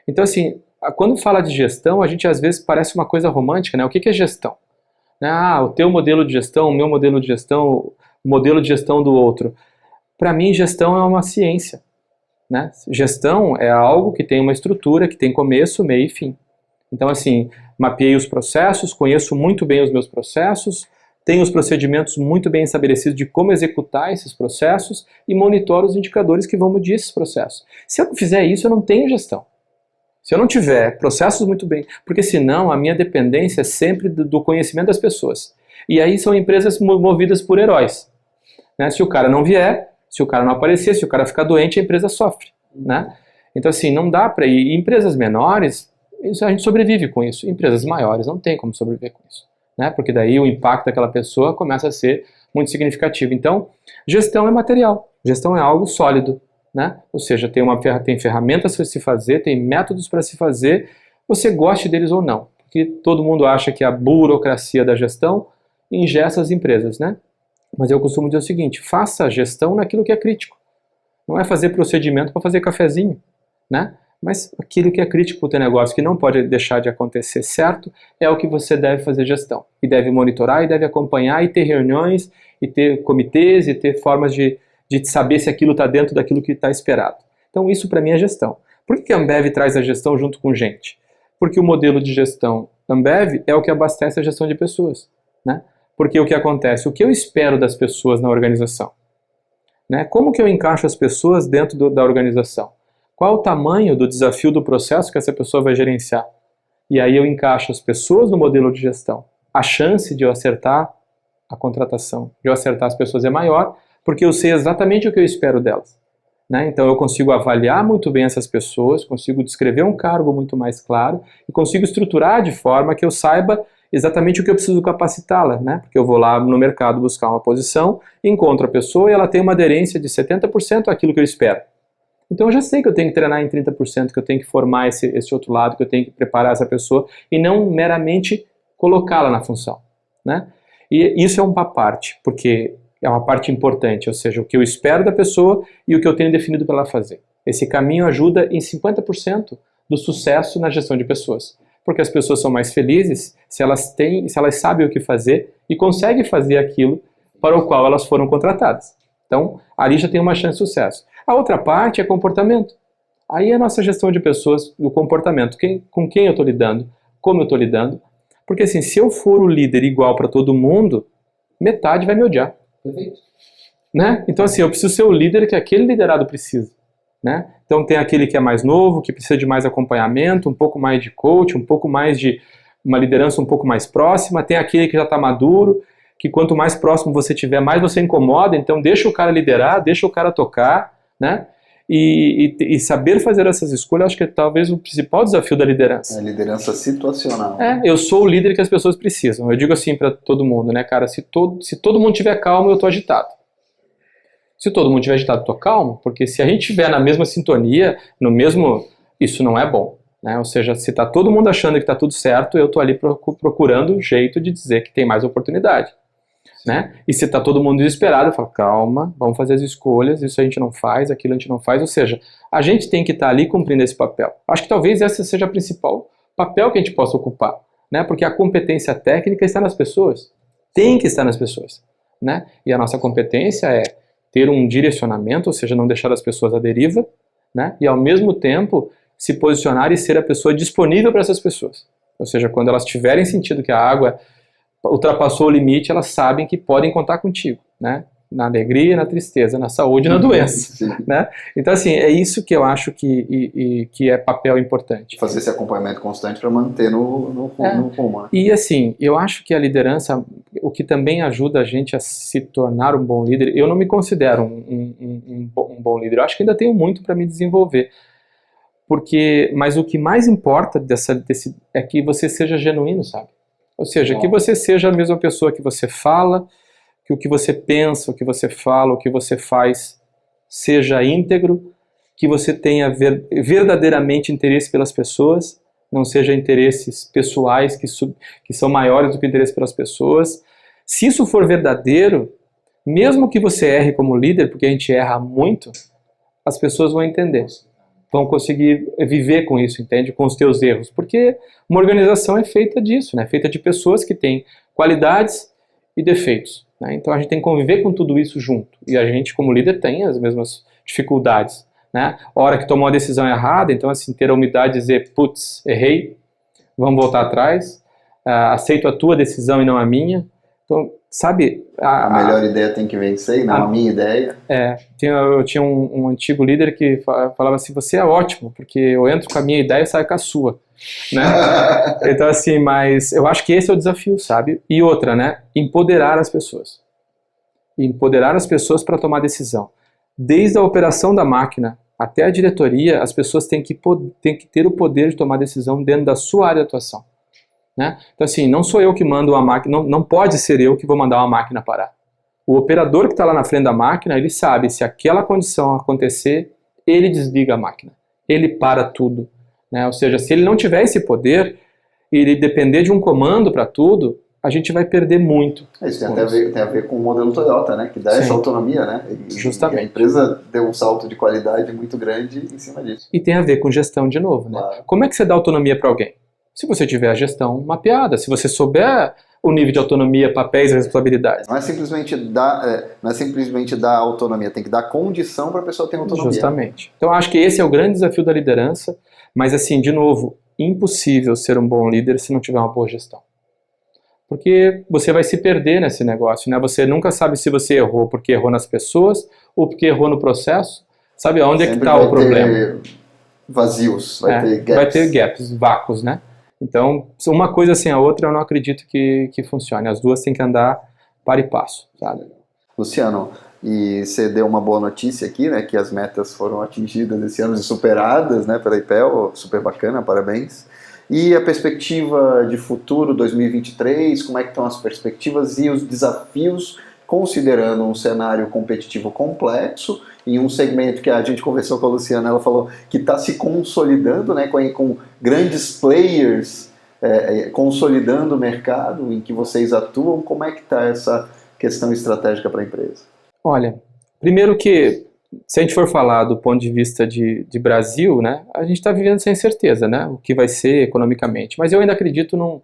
Então, assim, quando fala de gestão, a gente às vezes parece uma coisa romântica, né? O que é gestão? O teu modelo de gestão, o meu modelo de gestão, o modelo de gestão do outro. Para mim, gestão é uma ciência. Né? Gestão é algo que tem uma estrutura, que tem começo, meio e fim. Então, assim, mapeei os processos, conheço muito bem os meus processos, tenho os procedimentos muito bem estabelecidos de como executar esses processos e monitoro os indicadores que vão medir esses processos. Se eu não fizer isso, eu não tenho gestão. Se eu não tiver processos muito bem, porque senão a minha dependência é sempre do conhecimento das pessoas. E aí são empresas movidas por heróis. Né? Se o cara não vier, se o cara não aparecer, se o cara ficar doente, a empresa sofre. Né? Então assim, não dá para ir. E empresas menores, a gente sobrevive com isso. Empresas maiores não tem como sobreviver com isso. Né? Porque daí o impacto daquela pessoa começa a ser muito significativo. Então, gestão é material, gestão é algo sólido, né? Ou seja, tem ferramentas para se fazer, tem métodos para se fazer, você goste deles ou não, porque todo mundo acha que a burocracia da gestão engessa as empresas, né? Mas eu costumo dizer o seguinte, faça a gestão naquilo que é crítico, não é fazer procedimento para fazer cafezinho, né? Mas aquilo que é crítico para o teu negócio, que não pode deixar de acontecer certo, é o que você deve fazer gestão. E deve monitorar, e deve acompanhar, e ter reuniões, e ter comitês, e ter formas de saber se aquilo está dentro daquilo que está esperado. Então isso para mim é gestão. Por que a Ambev traz a gestão junto com gente? Porque o modelo de gestão Ambev é o que abastece a gestão de pessoas. Né? Porque o que acontece? O que eu espero das pessoas na organização? Né? Como que eu encaixo as pessoas dentro da organização? Qual o tamanho do desafio do processo que essa pessoa vai gerenciar? E aí eu encaixo as pessoas no modelo de gestão. a chance de eu acertar a contratação, de eu acertar as pessoas é maior, porque eu sei exatamente o que eu espero delas. Né? Então eu consigo avaliar muito bem essas pessoas, consigo descrever um cargo muito mais claro e consigo estruturar de forma que eu saiba exatamente o que eu preciso capacitá-la, né? Porque eu vou lá no mercado buscar uma posição, encontro a pessoa e ela tem uma aderência de 70% àquilo que eu espero. Então eu já sei que eu tenho que treinar em 30%, que eu tenho que formar esse outro lado, que eu tenho que preparar essa pessoa e não meramente colocá-la na função, né? E isso é uma parte, porque é uma parte importante, ou seja, o que eu espero da pessoa e o que eu tenho definido para ela fazer. Esse caminho ajuda em 50% do sucesso na gestão de pessoas, porque as pessoas são mais felizes se elas sabem o que fazer e conseguem fazer aquilo para o qual elas foram contratadas. Então, ali já tem uma chance de sucesso. A outra parte é comportamento. Aí é a nossa gestão de pessoas, o comportamento, com quem eu estou lidando, como eu estou lidando, porque assim, se eu for o líder igual para todo mundo, metade vai me odiar. Perfeito. Né? Então assim, eu preciso ser o líder que aquele liderado precisa. Né? Então tem aquele que é mais novo, que precisa de mais acompanhamento, um pouco mais de coach, um pouco mais de uma liderança um pouco mais próxima, tem aquele que já está maduro, que quanto mais próximo você tiver, mais você incomoda, então deixa o cara liderar, deixa o cara tocar, né? E saber fazer essas escolhas, acho que é talvez o principal desafio da liderança. É a liderança situacional. Eu sou o líder que as pessoas precisam. Eu digo assim para todo mundo, né, cara? Se todo mundo estiver calmo, eu tô agitado. Se todo mundo estiver agitado, eu tô calmo, porque se a gente estiver na mesma sintonia, isso não é bom. Né? Ou seja, se tá todo mundo achando que tá tudo certo, eu tô ali procurando um jeito de dizer que tem mais oportunidade. Né? E se está todo mundo desesperado, eu falo, calma, vamos fazer as escolhas, isso a gente não faz, aquilo a gente não faz, ou seja, a gente tem que estar ali cumprindo esse papel. Acho que talvez esse seja o principal papel que a gente possa ocupar, né? Porque a competência técnica está nas pessoas, tem que estar nas pessoas, né? E a nossa competência é ter um direcionamento, ou seja, não deixar as pessoas à deriva, né? E ao mesmo tempo se posicionar e ser a pessoa disponível para essas pessoas, ou seja, quando elas tiverem sentido que a água ultrapassou o limite, elas sabem que podem contar contigo, né? Na alegria, na tristeza, na saúde e na doença, né? Então, assim, é isso que eu acho que é papel importante. Fazer esse acompanhamento constante para manter no rumo. Né? E, assim, eu acho que a liderança, o que também ajuda a gente a se tornar um bom líder, eu não me considero um bom líder, eu acho que ainda tenho muito para me desenvolver, mas o que mais importa é que você seja genuíno, sabe? Ou seja, que você seja a mesma pessoa que você fala, que o que você pensa, o que você fala, o que você faz seja íntegro, que você tenha verdadeiramente interesse pelas pessoas, não seja interesses pessoais que são maiores do que o interesse pelas pessoas. Se isso for verdadeiro, mesmo que você erre como líder, porque a gente erra muito, as pessoas vão entender. Vão conseguir viver com isso, entende? Com os teus erros. Porque uma organização é feita disso, né? Feita de pessoas que têm qualidades e defeitos. Né? Então a gente tem que conviver com tudo isso junto. E a gente, como líder, tem as mesmas dificuldades. Né? A hora que tomou a decisão errada, então assim, ter a humildade de dizer, putz, errei, vamos voltar atrás, aceito a tua decisão e não a minha. Então, sabe... A melhor ideia tem que vencer, e não a minha ideia. Eu tinha um antigo líder que falava assim, você é ótimo, porque eu entro com a minha ideia e saio com a sua. Né? Então assim, mas eu acho que esse é o desafio, sabe? E outra, né? Empoderar as pessoas. Empoderar as pessoas para tomar decisão. Desde a operação da máquina até a diretoria, as pessoas têm que ter o poder de tomar decisão dentro da sua área de atuação. Né? Então assim, não sou eu que mando uma máquina, não pode ser eu que vou mandar uma máquina parar. O operador que está lá na frente da máquina, ele sabe, se aquela condição acontecer, ele desliga a máquina, ele para tudo. Né? Ou seja, se ele não tiver esse poder, e ele depender de um comando para tudo, a gente vai perder muito. Isso tem a ver com o modelo Toyota, né? Que dá essa autonomia, né? Justamente. E a empresa deu um salto de qualidade muito grande em cima disso. E tem a ver com gestão de novo. Né? Claro. Como é que você dá autonomia para alguém? Se você tiver a gestão mapeada, se você souber o nível de autonomia, papéis e responsabilidades. Não é simplesmente dar autonomia, tem que dar condição para a pessoa ter autonomia. Justamente. Então acho que esse é o grande desafio da liderança, mas assim, de novo, impossível ser um bom líder se não tiver uma boa gestão. Porque você vai se perder nesse negócio, né? Você nunca sabe se você errou porque errou nas pessoas ou porque errou no processo. Sabe aonde é que está o problema? Vazios, vai ter gaps, vácuos, né? Então, uma coisa sem a outra eu não acredito que funcione. As duas têm que andar para e passo, sabe? Luciano, e você deu uma boa notícia aqui, né, que as metas foram atingidas esse ano e superadas, né, pela IPEL, super bacana, parabéns. E a perspectiva de futuro 2023, como é que estão as perspectivas e os desafios, considerando um cenário competitivo complexo, em um segmento que a gente conversou com a Luciana, ela falou que está se consolidando, né, com grandes players consolidando o mercado em que vocês atuam. Como é que está essa questão estratégica para a empresa? Olha, primeiro que, se a gente for falar do ponto de vista de Brasil, né, a gente está vivendo sem certeza, né, o que vai ser economicamente. Mas eu ainda acredito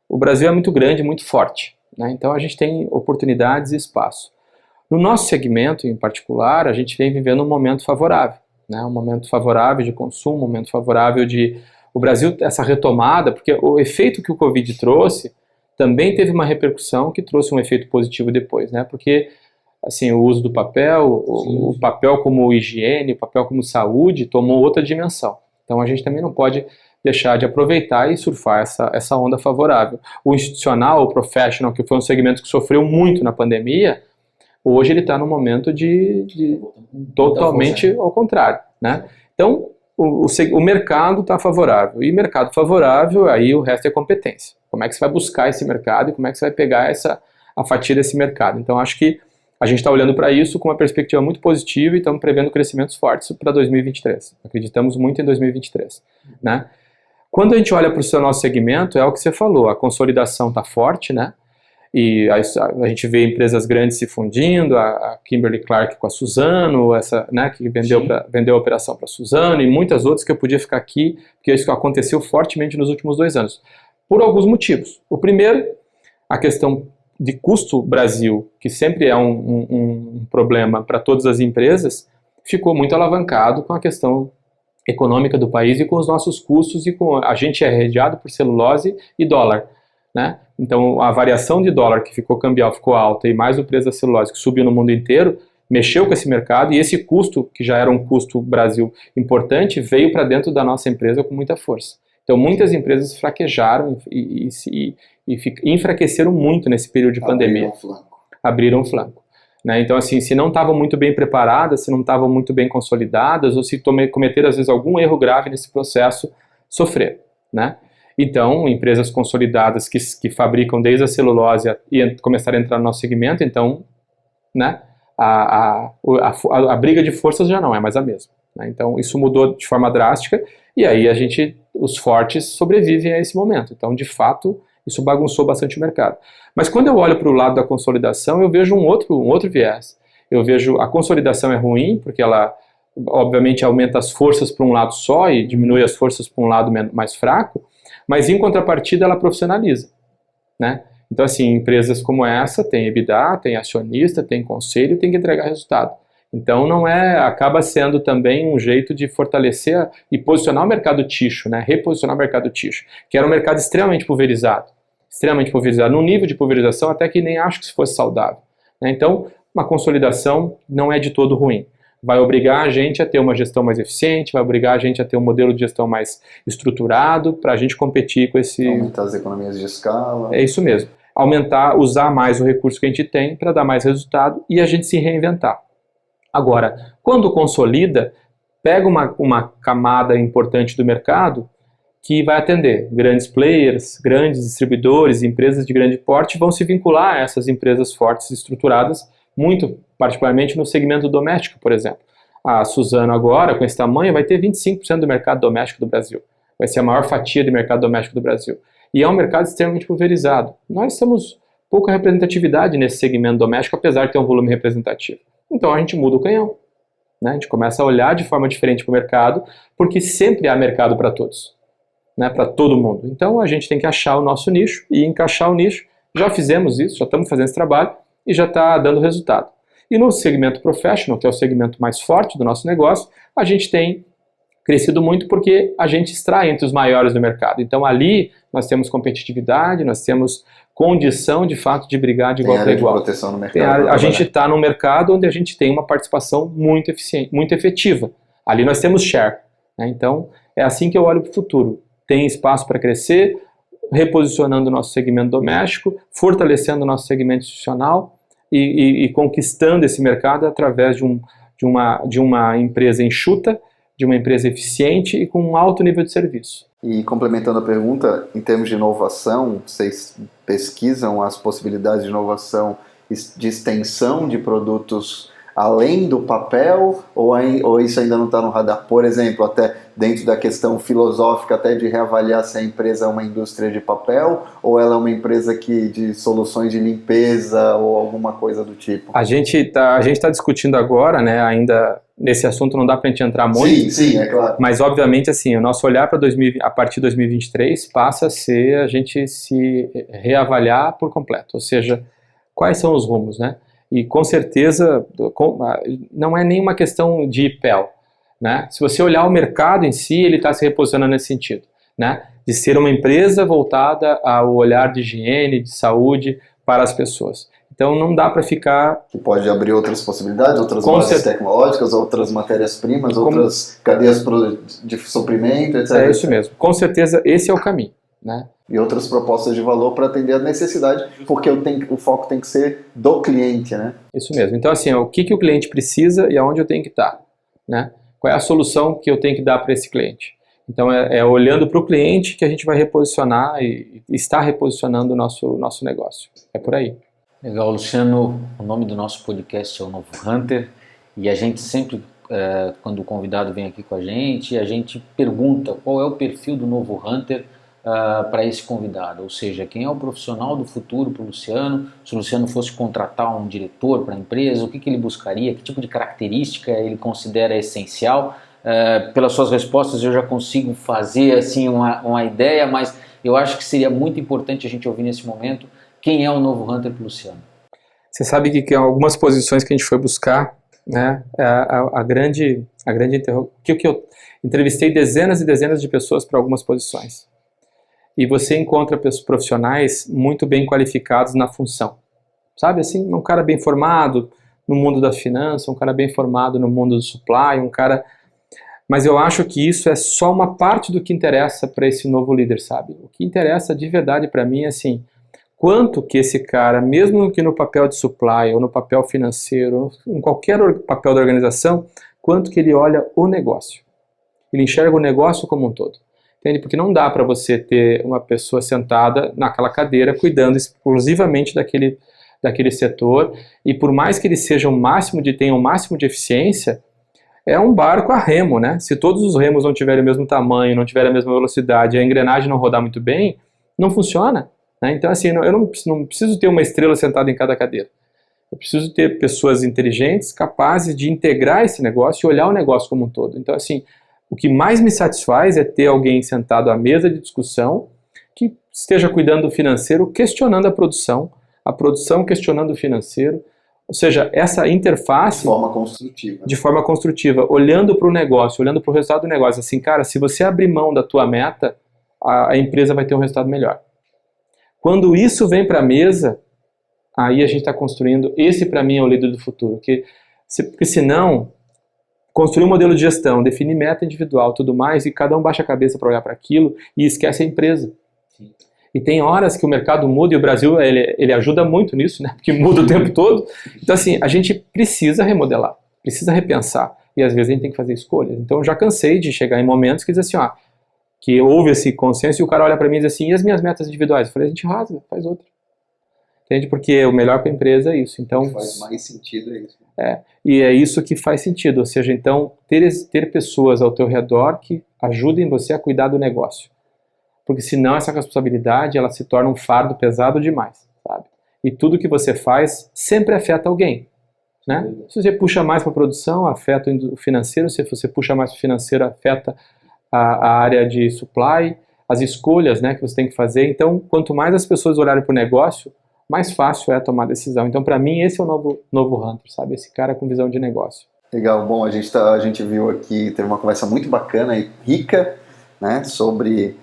o Brasil é muito grande, muito forte, né, então a gente tem oportunidades e espaço. No nosso segmento, em particular, a gente vem vivendo um momento favorável, né, um momento favorável de consumo, um momento favorável o Brasil, essa retomada, porque o efeito que o Covid trouxe também teve uma repercussão que trouxe um efeito positivo depois, né, porque assim, o uso do papel, o papel como higiene, o papel como saúde, tomou outra dimensão. Então a gente também não pode deixar de aproveitar e surfar essa onda favorável. O institucional, o professional, que foi um segmento que sofreu muito na pandemia, hoje ele está no momento de totalmente ao contrário, né? Então o mercado está favorável, e mercado favorável, aí o resto é competência. Como é que você vai buscar esse mercado e como é que você vai pegar a fatia desse mercado? Então acho que a gente está olhando para isso com uma perspectiva muito positiva e estamos prevendo crescimentos fortes para 2023. Acreditamos muito em 2023. Né? Quando a gente olha para o nosso segmento, é o que você falou, a consolidação está forte, né? E a gente vê empresas grandes se fundindo, a Kimberly-Clark com a Suzano, né, que vendeu a operação para a Suzano, e muitas outras que eu podia ficar aqui, porque isso aconteceu fortemente nos últimos 2 anos, por alguns motivos. O primeiro, a questão de custo Brasil, que sempre é um problema para todas as empresas, ficou muito alavancado com a questão econômica do país e com os nossos custos, e a gente é regiado por celulose e dólar, né? Então a variação de dólar que ficou cambial, ficou alta, e mais o preço da celulose que subiu no mundo inteiro, mexeu com esse mercado, e esse custo, que já era um custo Brasil importante, veio para dentro da nossa empresa com muita força. Então muitas empresas fraquejaram e enfraqueceram muito nesse período de pandemia. Abriram flanco. Né? Então, assim, se não estavam muito bem preparadas, se não estavam muito bem consolidadas, ou se cometeram, às vezes, algum erro grave nesse processo, sofreram. Né? Então, empresas consolidadas que fabricam desde a celulose e começaram a entrar no nosso segmento, então, né, a briga de forças já não é mais a mesma. Né? Então, isso mudou de forma drástica, e aí os fortes sobrevivem a esse momento. Então, de fato, isso bagunçou bastante o mercado. Mas quando eu olho para o lado da consolidação, eu vejo um outro viés. Eu vejo a consolidação é ruim, porque ela, obviamente, aumenta as forças para um lado só e diminui as forças para um lado mais fraco, mas, em contrapartida, ela profissionaliza. Né? Então, assim, empresas como essa tem EBITDA, tem acionista, tem conselho, tem que entregar resultado. Então, acaba sendo também um jeito de fortalecer e posicionar o mercado ticho, né? Reposicionar o mercado ticho, que era um mercado extremamente pulverizado, num nível de pulverização até que nem acho que se fosse saudável. Né? Então, uma consolidação não é de todo ruim. Vai obrigar a gente a ter uma gestão mais eficiente, vai obrigar a gente a ter um modelo de gestão mais estruturado para a gente competir com esse... Aumentar as economias de escala. É isso mesmo. Usar mais o recurso que a gente tem para dar mais resultado e a gente se reinventar. Agora, quando consolida, pega uma camada importante do mercado que vai atender. Grandes players, grandes distribuidores, empresas de grande porte vão se vincular a essas empresas fortes e estruturadas, muito particularmente no segmento doméstico, por exemplo. A Suzano agora, com esse tamanho, vai ter 25% do mercado doméstico do Brasil. Vai ser a maior fatia de mercado doméstico do Brasil. E é um mercado extremamente pulverizado. Nós temos pouca representatividade nesse segmento doméstico, apesar de ter um volume representativo. Então a gente muda o canhão. Né? A gente começa a olhar de forma diferente para o mercado, porque sempre há mercado para todos. Né? Para todo mundo. Então a gente tem que achar o nosso nicho e encaixar o nicho. Já fizemos isso, já estamos fazendo esse trabalho e já está dando resultado. E no segmento professional, que é o segmento mais forte do nosso negócio, a gente tem crescido muito porque a gente extrai entre os maiores do mercado. Então ali nós temos competitividade, nós temos condição de fato de brigar de igual para igual. Proteção no mercado. A gente está num mercado onde a gente tem uma participação muito eficiente, muito efetiva. Ali nós temos share. Né? Então é assim que eu olho para o futuro. Tem espaço para crescer, reposicionando o nosso segmento doméstico, fortalecendo o nosso segmento institucional e conquistando esse mercado através de uma empresa enxuta, de uma empresa eficiente e com um alto nível de serviço. E complementando a pergunta, em termos de inovação, vocês pesquisam as possibilidades de inovação, de extensão de produtos além do papel, ou isso ainda não está no radar? Por exemplo, até dentro da questão filosófica, até de reavaliar se a empresa é uma indústria de papel, ou ela é uma empresa de soluções de limpeza, ou alguma coisa do tipo? A gente tá discutindo agora, né, ainda nesse assunto não dá para a gente entrar muito. Sim, é claro. Mas, obviamente, assim, o nosso olhar para a partir de 2023 passa a ser a gente se reavaliar por completo, ou seja, quais são os rumos, né? E com certeza não é nenhuma questão de IPEL, né? Se você olhar o mercado em si, ele está se reposicionando nesse sentido, né? De ser uma empresa voltada ao olhar de higiene, de saúde para as pessoas. Então não dá para ficar... Que pode abrir outras possibilidades, outras bases tecnológicas, outras matérias-primas, outras cadeias de suprimento, etc. É isso mesmo. Com certeza esse é o caminho, né? E outras propostas de valor para atender a necessidade, porque o foco tem que ser do cliente, né? Isso mesmo. Então, assim, o que o cliente precisa e aonde eu tenho que estar, né? Qual é a solução que eu tenho que dar para esse cliente? Então, é olhando para o cliente que a gente vai reposicionar e está reposicionando o nosso negócio. É por aí. Legal, Luciano. O nome do nosso podcast é o Novo Hunter e a gente sempre, quando o convidado vem aqui com a gente pergunta qual é o perfil do Novo Hunter para esse convidado, ou seja, quem é o profissional do futuro para o Luciano. Se o Luciano fosse contratar um diretor para a empresa, o que ele buscaria, que tipo de característica ele considera essencial. Pelas suas respostas eu já consigo fazer assim uma ideia, mas eu acho que seria muito importante a gente ouvir nesse momento quem é o Novo Hunter para o Luciano. Você sabe que algumas posições que a gente foi buscar, né, a grande que eu entrevistei dezenas e dezenas de pessoas para algumas posições. E você encontra profissionais muito bem qualificados na função. Sabe, assim, um cara bem formado no mundo da finança, um cara bem formado no mundo do supply, Mas eu acho que isso é só uma parte do que interessa para esse novo líder, sabe? O que interessa de verdade para mim é, assim, quanto que esse cara, mesmo que no papel de supply, ou no papel financeiro, ou em qualquer papel da organização, quanto que ele olha o negócio. Ele enxerga o negócio como um todo. Entende? Porque não dá para você ter uma pessoa sentada naquela cadeira cuidando exclusivamente daquele setor, e por mais que ele seja tenha o máximo de eficiência, é um barco a remo, né? Se todos os remos não tiverem o mesmo tamanho, não tiverem a mesma velocidade, a engrenagem não rodar muito bem, não funciona, né? Então, assim, eu não preciso ter uma estrela sentada em cada cadeira. Eu preciso ter pessoas inteligentes, capazes de integrar esse negócio e olhar o negócio como um todo. Então, assim, o que mais me satisfaz é ter alguém sentado à mesa de discussão que esteja cuidando do financeiro, questionando a produção questionando o financeiro, ou seja, essa interface... De forma construtiva, olhando para o negócio, olhando para o resultado do negócio. Assim, cara, se você abrir mão da tua meta, a empresa vai ter um resultado melhor. Quando isso vem para a mesa, aí a gente está construindo, esse para mim é o líder do futuro, porque senão... Construir um modelo de gestão, definir meta individual, tudo mais, e cada um baixa a cabeça para olhar para aquilo e esquece a empresa. Sim. E tem horas que o mercado muda, e o Brasil ele ajuda muito nisso, né? Porque muda o tempo todo. Então, assim, a gente precisa remodelar, precisa repensar, e às vezes a gente tem que fazer escolhas. Então, eu já cansei de chegar em momentos que diz assim, que houve esse consenso e o cara olha para mim e diz assim, e as minhas metas individuais? Eu falei, a gente rasga, faz outra. Entende? Porque o melhor para a empresa é isso. Então, faz mais sentido é isso. E é isso que faz sentido, ou seja, então, ter pessoas ao teu redor que ajudem você a cuidar do negócio. Porque senão essa responsabilidade, ela se torna um fardo pesado demais, sabe? E tudo que você faz sempre afeta alguém, né? Se você puxa mais para a produção, afeta o financeiro, se você puxa mais para o financeiro, afeta a área de supply, as escolhas, né, que você tem que fazer. Então, quanto mais as pessoas olharem para o negócio, mais fácil é tomar decisão. Então, para mim, esse é o novo Hunter, sabe? Esse cara com visão de negócio. Legal. Bom, a gente viu aqui, teve uma conversa muito bacana e rica, né, sobre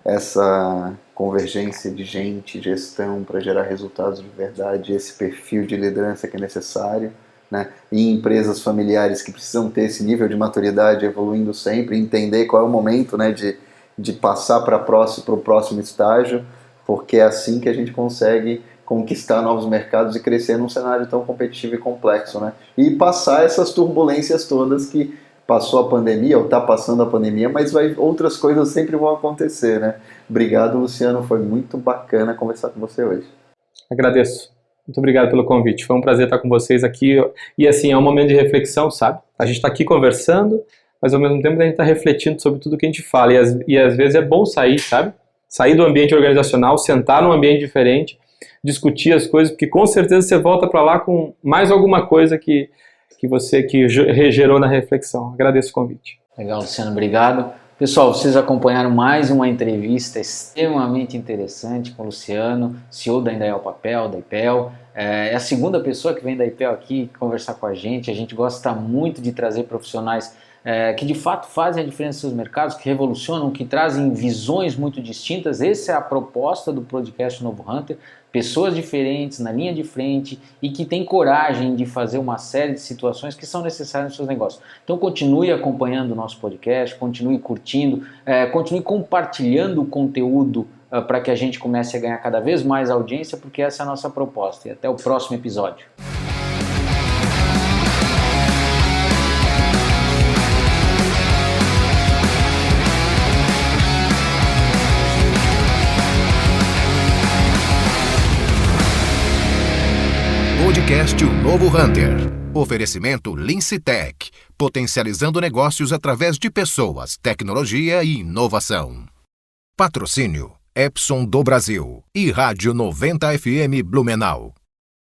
essa convergência de gente, gestão para gerar resultados de verdade, esse perfil de liderança que é necessário, né, e empresas familiares que precisam ter esse nível de maturidade evoluindo sempre, entender qual é o momento, né, de de passar para o próximo estágio, porque é assim que a gente consegue conquistar novos mercados e crescer num cenário tão competitivo e complexo, né? E passar essas turbulências todas que passou a pandemia, ou está passando a pandemia, mas outras coisas sempre vão acontecer, né? Obrigado, Luciano, foi muito bacana conversar com você hoje. Agradeço. Muito obrigado pelo convite. Foi um prazer estar com vocês aqui. E assim, é um momento de reflexão, sabe? A gente está aqui conversando, mas ao mesmo tempo a gente está refletindo sobre tudo que a gente fala. E às vezes é bom sair, sabe? Sair do ambiente organizacional, sentar num ambiente diferente, discutir as coisas, porque com certeza você volta para lá com mais alguma coisa que gerou na reflexão. Agradeço o convite. Legal, Luciano, obrigado. Pessoal, vocês acompanharam mais uma entrevista extremamente interessante com o Luciano, CEO da Indaial Papel, da IPEL. É a segunda pessoa que vem da IPEL aqui conversar com a gente gosta muito de trazer profissionais que de fato fazem a diferença nos seus mercados, que revolucionam, que trazem visões muito distintas. Essa é a proposta do podcast Novo Hunter, pessoas diferentes na linha de frente e que têm coragem de fazer uma série de situações que são necessárias nos seus negócios. Então continue acompanhando o nosso podcast, continue curtindo, continue compartilhando o conteúdo para que a gente comece a ganhar cada vez mais audiência, porque essa é a nossa proposta. E até o próximo episódio. Podcast O Novo Hunter. Oferecimento Lince Tech, potencializando negócios através de pessoas, tecnologia e inovação. Patrocínio Epson do Brasil e Rádio 90 FM Blumenau.